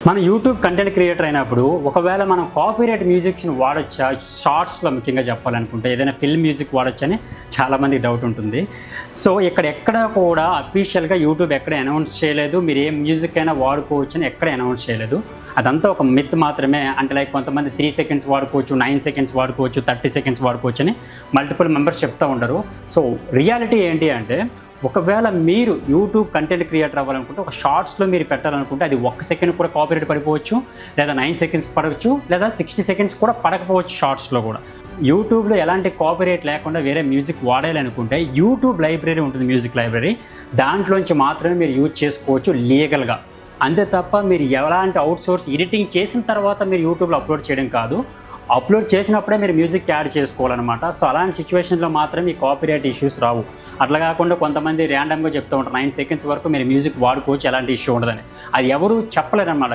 మన YouTube content creator అయినప్పుడు ఒకవేళ మనం కాపీరైట్ మ్యూజిక్స్ని వాడచ్చా, షార్ట్స్లో ముఖ్యంగా చెప్పాలనుకుంటే ఏదైనా ఫిల్మ్ మ్యూజిక్ వాడచ్చని చాలామందికి డౌట్ ఉంటుంది. సో ఎక్కడ కూడా అఫీషియల్గా యూట్యూబ్ ఎక్కడ అనౌన్స్ చేయలేదు, మీరు ఏ మ్యూజిక్ అయినా వాడుకోవచ్చని ఎక్కడ అనౌన్స్ చేయలేదు. అదంతా ఒక మిత్ మాత్రమే. అంటే లైక్ కొంతమంది 3 సెకండ్స్ వాడుకోవచ్చు, 9 సెకండ్స్ వాడుకోవచ్చు, 30 సెకండ్స్ వాడుకోవచ్చు అని మల్టిపుల్ మెంబర్స్ చెప్తూ ఉంటారు. సో రియాలిటీ ఏంటి అంటే, ఒకవేళ మీరు యూట్యూబ్ కంటెంట్ క్రియేటర్ అవ్వాలనుకుంటే ఒక షార్ట్స్లో మీరు పెట్టాలనుకుంటే అది 1 సెకండ్ కూడా కాపీరైట్ పడిపోవచ్చు, లేదా 9 సెకండ్స్ పడవచ్చు, లేదా 60 సెకండ్స్ కూడా పడకపోవచ్చు షార్ట్స్లో కూడా. యూట్యూబ్లో ఎలాంటి కాపీరైట్ లేకుండా వేరే మ్యూజిక్ వాడాలనుకుంటే యూట్యూబ్ లైబ్రరీ ఉంటుంది, మ్యూజిక్ లైబ్రరీ. దాంట్లోంచి మాత్రమే మీరు యూజ్ చేసుకోవచ్చు లీగల్గా. అంతే తప్ప మీరు ఎలాంటి అవుట్సోర్స్ ఎడిటింగ్ చేసిన తర్వాత మీరు యూట్యూబ్లో అప్లోడ్ చేయడం కాదు, అప్లోడ్ చేసినప్పుడే మీరు మ్యూజిక్ యాడ్ చేసుకోవాలన్నమాట. సో అలాంటి సిచ్యువేషన్లో మాత్రం ఈ కాపీరైట్ ఇష్యూస్ రావు. అట్లా కాకుండా కొంతమంది ర్యాండమ్గా చెప్తూ ఉంటారు 9 సెకండ్స్ వరకు మీరు మ్యూజిక్ వాడుకోవచ్చు, ఎలాంటి ఇష్యూ ఉండదని. అది ఎవరు చెప్పలేరన్నమాట.